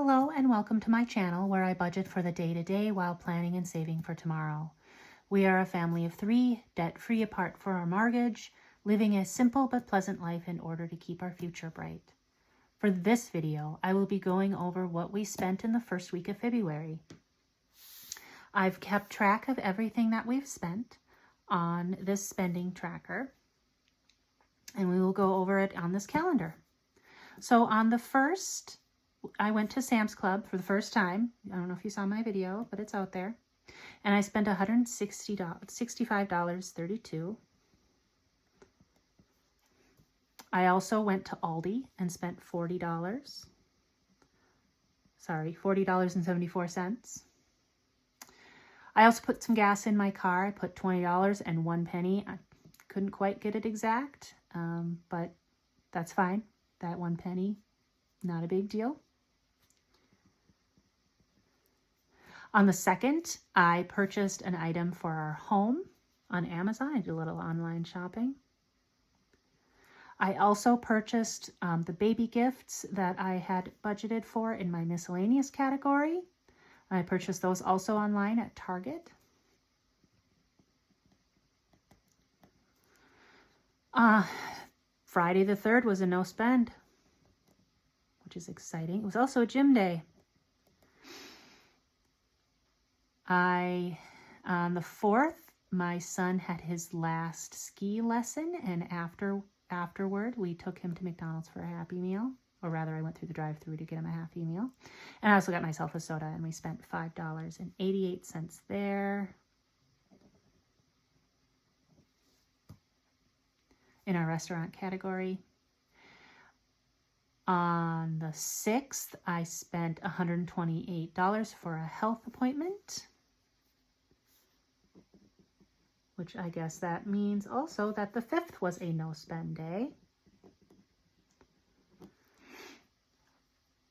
Hello and welcome to my channel where I budget for the day-to-day while planning and saving for tomorrow. We are a family of 3, debt-free apart for our mortgage, living a simple but pleasant life in order to keep our future bright. For this video, I will be going over what we spent in the first week of February. I've kept track of everything that we've spent on this spending tracker, and we will go over it on this calendar. So on the first, I went to Sam's Club for the first time. I don't know if you saw my video, but it's out there. And I spent $65.32. I also went to Aldi and spent $40.74. I also put some gas in my car. I put $20 and 1 penny. I couldn't quite get it exact, but that's fine. That 1 penny, not a big deal. On the 2nd, I purchased an item for our home on Amazon. I did a little online shopping. I also purchased the baby gifts that I had budgeted for in my miscellaneous category. I purchased those also online at Target. Friday the 3rd was a no spend, which is exciting. It was also a gym day. On the 4th, my son had his last ski lesson, and afterward, we took him to McDonald's for a Happy Meal. Or rather, I went through the drive-thru to get him a Happy Meal. And I also got myself a soda, and we spent $5.88 there. In our restaurant category. On the 6th, I spent $128 for a health appointment, which I guess that means also that the 5th was a no-spend day.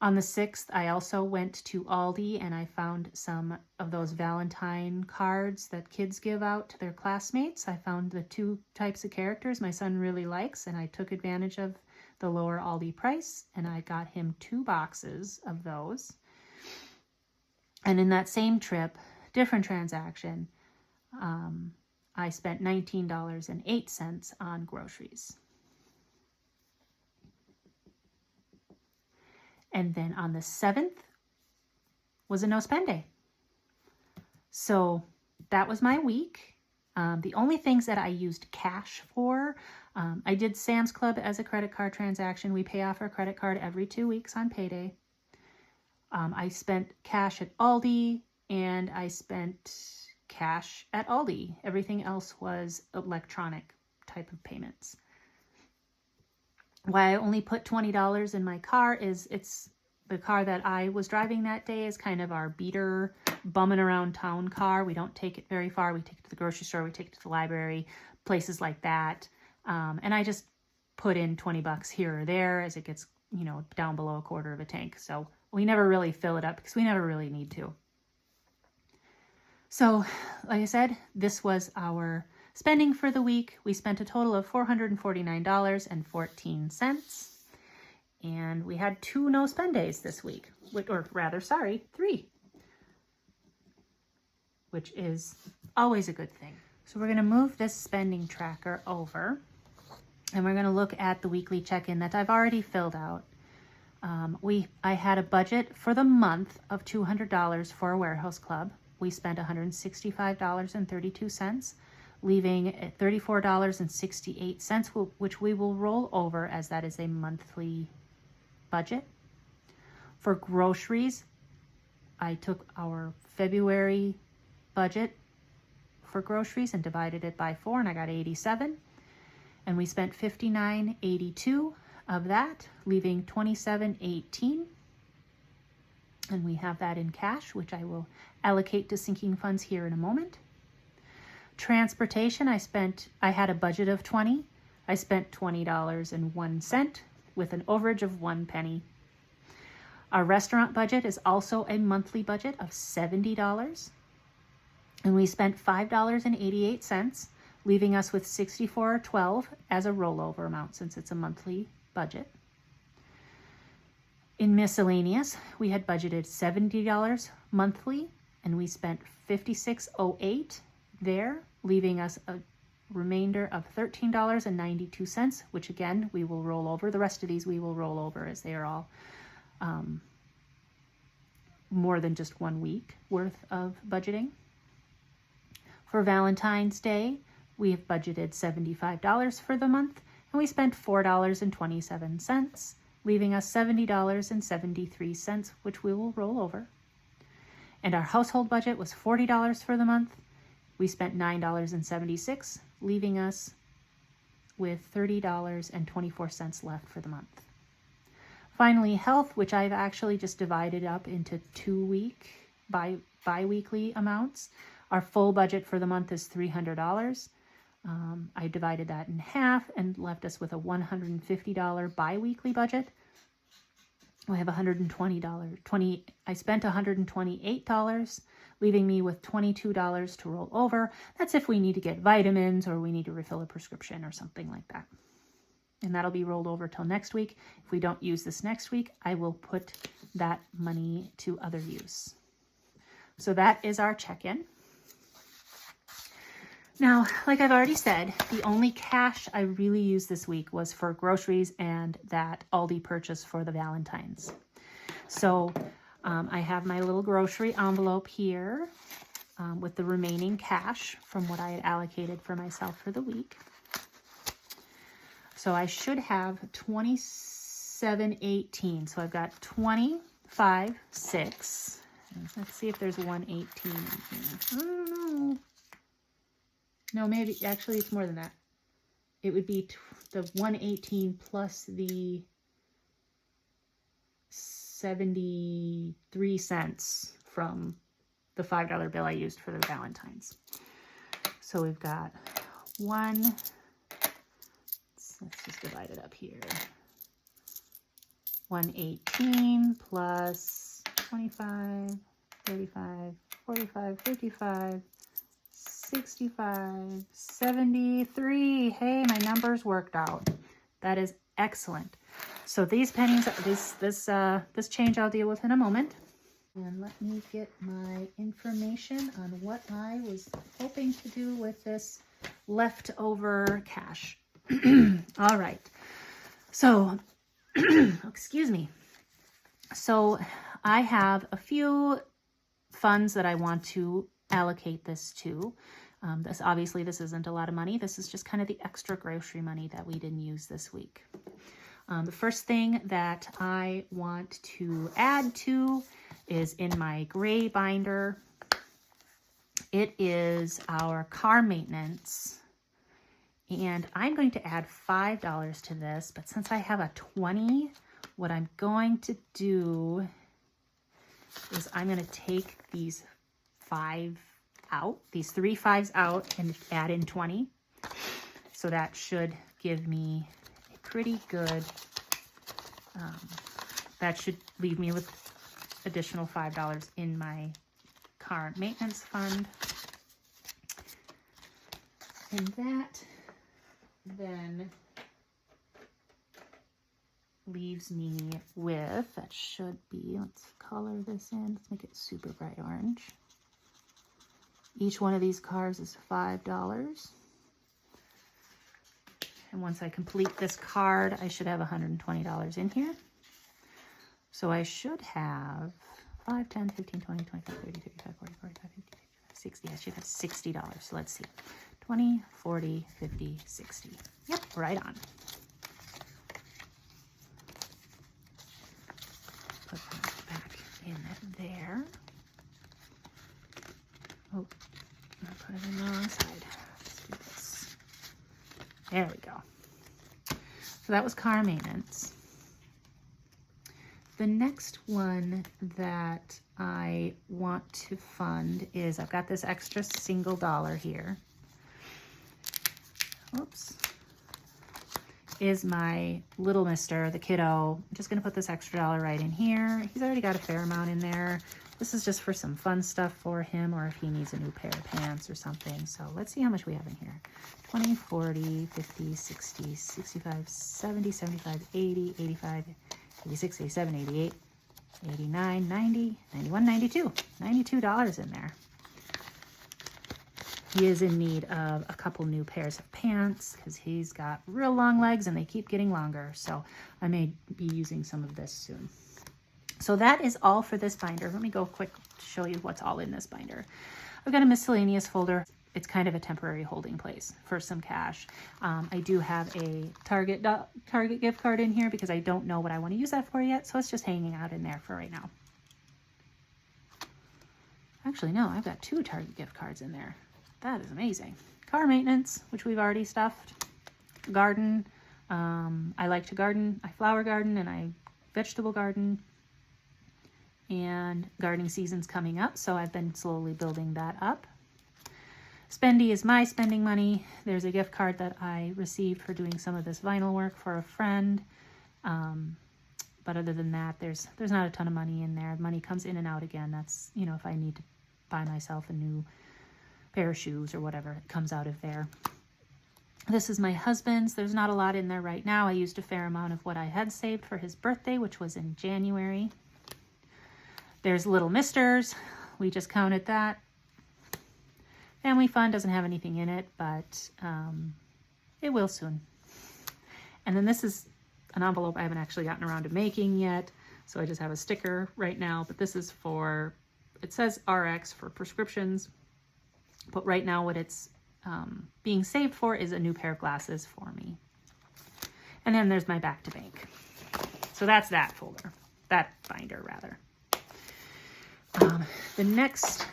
On the 6th, I also went to Aldi and I found some of those Valentine cards that kids give out to their classmates. I found the 2 types of characters my son really likes, and I took advantage of the lower Aldi price, and I got him 2 boxes of those. And in that same trip, different transaction, I spent $19.08 on groceries. And then on the 7th was a no spend day. So that was my week. The only things that I used cash for, I did Sam's Club as a credit card transaction. We pay off our credit card every 2 weeks on payday. I spent cash at Aldi, and I spent cash at Aldi. Everything else was electronic type of payments. Why I only put $20 in my car is it's the car that I was driving that day is kind of our beater, bumming around town car. We don't take it very far. We take it to the grocery store. We take it to the library, places like that. And I just put in 20 bucks here or there as it gets, down below a quarter of a tank. So we never really fill it up because we never really need to. So like I said, this was our spending for the week. We spent a total of $449.14. And we had 2 no spend days this week, 3, which is always a good thing. So we're going to move this spending tracker over, and we're going to look at the weekly check-in that I've already filled out. I had a budget for the month of $200 for a warehouse club. We spent $165.32, leaving at $34.68, which we will roll over as that is a monthly budget. For groceries, I took our February budget for groceries and divided it by 4, and I got 87. And we spent $59.82 of that, leaving $27.18. And we have that in cash, which I will allocate to sinking funds here in a moment. Transportation, I had a budget of $20. I spent $20.01 with an overage of 1 penny. Our restaurant budget is also a monthly budget of $70. And we spent $5.88, leaving us with $64.12 as a rollover amount since it's a monthly budget. In miscellaneous, we had budgeted $70 monthly, and we spent $56.08 there, leaving us a remainder of $13.92, which again, we will roll over. The rest of these we will roll over as they are all more than just 1 week worth of budgeting. For Valentine's Day, we have budgeted $75 for the month, and we spent $4.27, leaving us $70.73, which we will roll over. And our household budget was $40 for the month. We spent $9.76, leaving us with $30.24 left for the month. Finally, health, which I've actually just divided up into 2-week bi-weekly amounts. Our full budget for the month is $300. I divided that in half and left us with a $150 bi-weekly budget. I have $120. I spent $128, leaving me with $22 to roll over. That's if we need to get vitamins or we need to refill a prescription or something like that. And that'll be rolled over till next week. If we don't use this next week, I will put that money to other use. So that is our check-in. Now, like I've already said, the only cash I really used this week was for groceries and that Aldi purchase for the Valentines. So I have my little grocery envelope here with the remaining cash from what I had allocated for myself for the week. So I should have $27.18. So I've got 25.6. Let's see if there's 118 in here. I don't know. No, maybe, actually it's more than that. It would be the 118 plus the 73 cents from the $5 bill I used for the Valentines. So we've got let's just divide it up here. 118 plus 25, 35, 45, 55, 65, 73. Hey, my numbers worked out. That is excellent. So these pennies, this change I'll deal with in a moment. And let me get my information on what I was hoping to do with this leftover cash. All right. So, excuse me. So I have a few funds that I want to allocate this to. This isn't a lot of money. This is just kind of the extra grocery money that we didn't use this week. The first thing that I want to add to is in my gray binder. It is our car maintenance. And I'm going to add $5 to this, but since I have a 20, what I'm going to do is I'm going to take these 5 out, these 3 5s out, and add in 20. So that should give me a pretty good, that should leave me with additional $5 in my car maintenance fund. And that then leaves me with, that should be, let's color this in, let's make it super bright orange. Each one of these cars is $5. And once I complete this card, I should have $120 in here. So I should have 5, 10, 15, 20, 25, 30, 35, 40, 45, 50, 60. I should have $60. So let's see. 20, 40, 50, 60. Yep, right on. Put that back in there. Oh, I put it in the wrong side. Let's do this. There we go. So that was car maintenance. The next one that I want to fund is, I've got this extra single dollar here. Oops. Is my little mister, the kiddo. I'm just going to put this extra dollar right in here. He's already got a fair amount in there. This is just for some fun stuff for him, or if he needs a new pair of pants or something. So let's see how much we have in here. 20, 40, 50, 60, 65, 70, 75, 80, 85, 86, 87, 88, 89, 90, 91, 92. $92 in there. He is in need of a couple new pairs of pants because he's got real long legs and they keep getting longer. So I may be using some of this soon. So that is all for this binder. Let me go quick to show you what's all in this binder. I've got a miscellaneous folder. It's kind of a temporary holding place for some cash. I do have a Target gift card in here because I don't know what I want to use that for yet. So it's just hanging out in there for right now. Actually, no, I've got 2 Target gift cards in there. That is amazing. Car maintenance, which we've already stuffed. Garden. I like to garden. I flower garden and I vegetable garden. And gardening season's coming up, so I've been slowly building that up. Spendy is my spending money. There's a gift card that I received for doing some of this vinyl work for a friend. But other than that, there's not a ton of money in there. Money comes in and out again. That's, you know, if I need to buy myself a new pair of shoes or whatever, it comes out of there. This is my husband's. There's not a lot in there right now. I used a fair amount of what I had saved for his birthday, which was in January. There's Little Misters. We just counted that. Family Fun doesn't have anything in it, but it will soon. And then this is an envelope I haven't actually gotten around to making yet, so I just have a sticker right now. But this is for, it says RX for prescriptions, but right now what it's being saved for is a new pair of glasses for me. And then there's my Back to Bank. So that's that folder, that binder rather.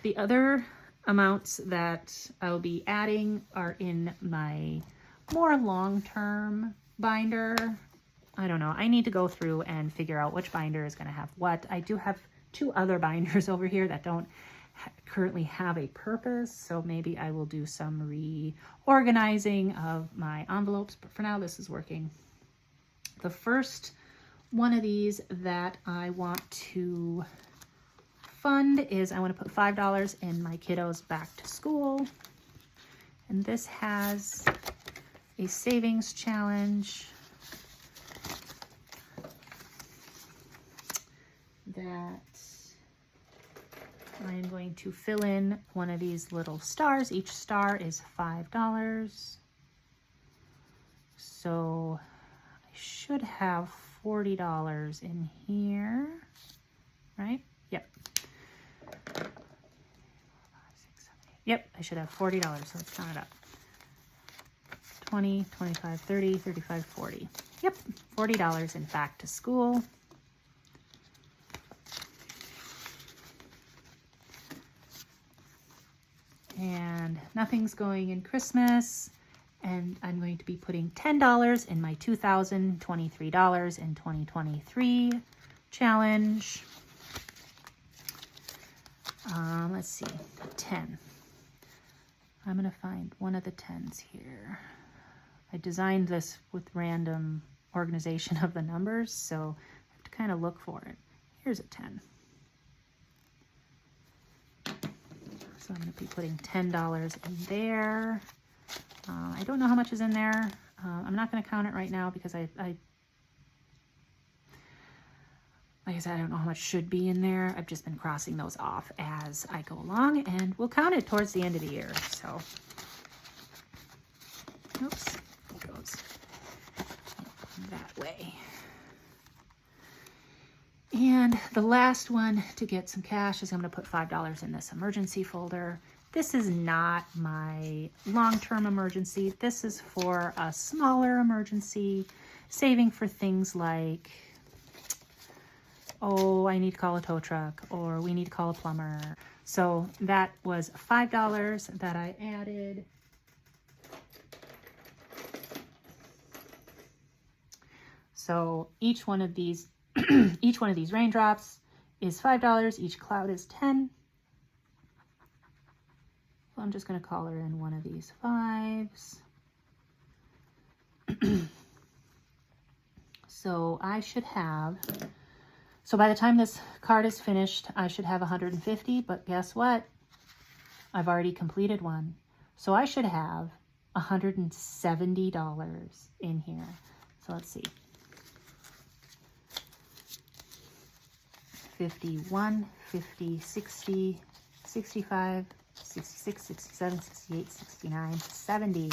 The other amounts that I'll be adding are in my more long-term binder. I don't know. I need to go through and figure out which binder is going to have what. I do have 2 other binders over here that don't currently have a purpose, so maybe I will do some reorganizing of my envelopes, but for now this is working. The first one of these that I want to fund is I want to put $5 in my kiddos back to school, and this has a savings challenge that I am going to fill in one of these little stars. Each star is $5, so I should have $40 in here, right? Yep. Yep, I should have $40, so let's count it up. 20, 25, 30, 35, 40. Yep, $40 in back to school. And nothing's going in Christmas. And I'm going to be putting $10 in my $2,023 in 2023 challenge. Let's see, 10. I'm going to find one of the 10s here. I designed this with random organization of the numbers, so I have to kind of look for it. Here's a 10. So I'm going to be putting $10 in there. I don't know how much is in there. I'm not going to count it right now because like I said, I don't know how much should be in there. I've just been crossing those off as I go along, and we'll count it towards the end of the year. So, oops, it goes that way. And the last one to get some cash is I'm going to put $5 in this emergency folder. This is not my long-term emergency. This is for a smaller emergency, saving for things like, oh, I need to call a tow truck, or we need to call a plumber. So that was $5 that I added. So each one of these, each one of these raindrops is $5. Each cloud is 10. So I'm just going to color in one of these 5s. So I should have, so by the time this card is finished, I should have 150, but guess what? I've already completed one. So I should have $170 in here. So let's see. 51, 50, 60, 65, 66, 67, 68, 69, 70,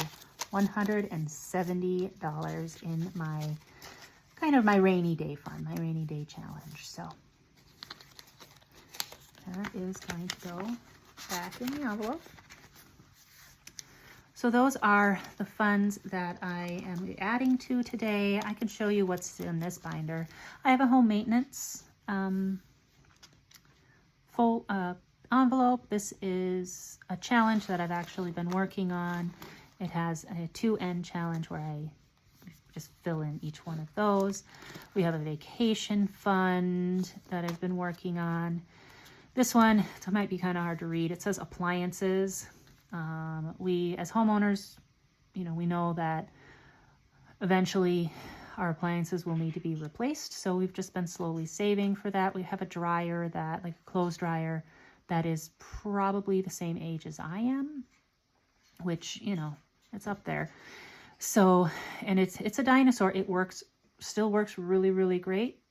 $170 in my kind of my rainy day fund, my rainy day challenge. So that is going to go back in the envelope. So those are the funds that I am adding to today. I can show you what's in this binder. I have a home maintenance full envelope. This is a challenge that I've actually been working on. It has a 2N challenge where I just fill in each one of those. We have a vacation fund that I've been working on. This one, it might be kind of hard to read. It says appliances. We as homeowners, you know, we know that eventually our appliances will need to be replaced. So we've just been slowly saving for that. We have a dryer that, like a clothes dryer, that is probably the same age as I am, which, you know, it's up there. So, and it's a dinosaur. It still works really, really great,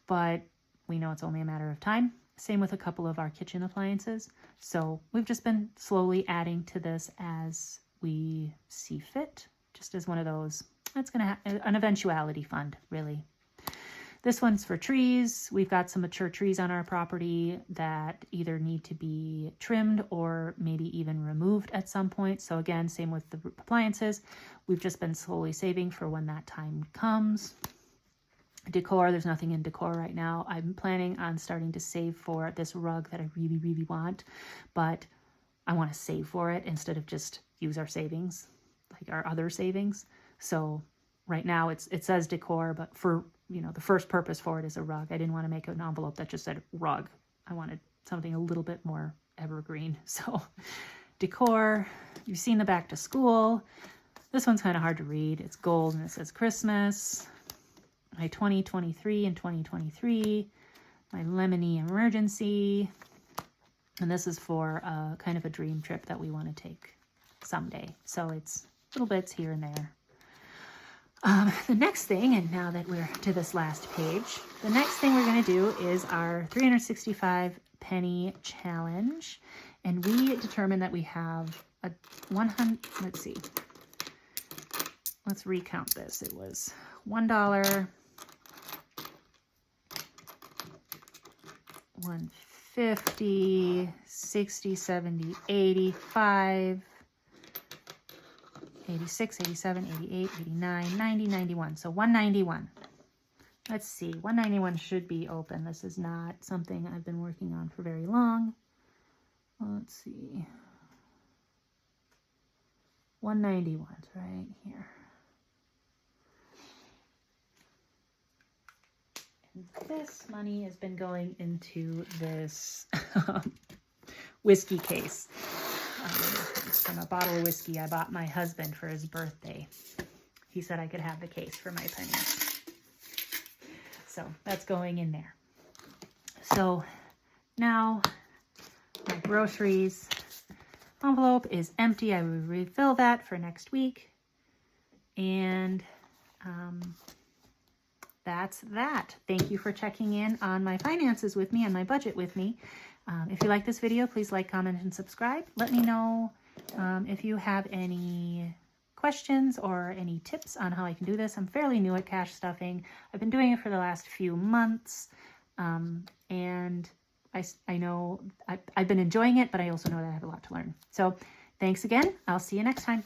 but we know it's only a matter of time. Same with a couple of our kitchen appliances. So we've just been slowly adding to this as we see fit, just as one of those. That's going to have an eventuality fund, really. This one's for trees. We've got some mature trees on our property that either need to be trimmed or maybe even removed at some point. So again, same with the appliances. We've just been slowly saving for when that time comes. Decor, there's nothing in decor right now. I'm planning on starting to save for this rug that I really, really want, but I want to save for it instead of just use our savings, like our other savings. So right now it says decor, but for, you know, the first purpose for it is a rug. I didn't want to make an envelope that just said rug. I wanted something a little bit more evergreen. So decor, you've seen the back to school. This one's kind of hard to read. It's gold and it says Christmas. My 2023 and 2023, my Lemony emergency, and this is for kind of a dream trip that we want to take someday. So it's little bits here and there. The next thing, and now that we're to this last page, the next thing we're going to do is our 365 penny challenge, and we determined that we have a 100. Let's see. Let's recount this. It was $1. 150, 60, 70, 85, 86, 87, 88, 89, 90, 91. So 191. Let's see. 191 should be open. This is not something I've been working on for very long. Let's see. 191's right here. This money has been going into this whiskey case. From a bottle of whiskey I bought my husband for his birthday. He said I could have the case for my pennies. So that's going in there. So now my groceries envelope is empty. I will refill that for next week. And that's that. Thank you for checking in on my finances with me and my budget with me. If you like this video, please like, comment, and subscribe. Let me know if you have any questions or any tips on how I can do this. I'm fairly new at cash stuffing. I've been doing it for the last few months, and I know I've been enjoying it, but I also know that I have a lot to learn. So thanks again. I'll see you next time.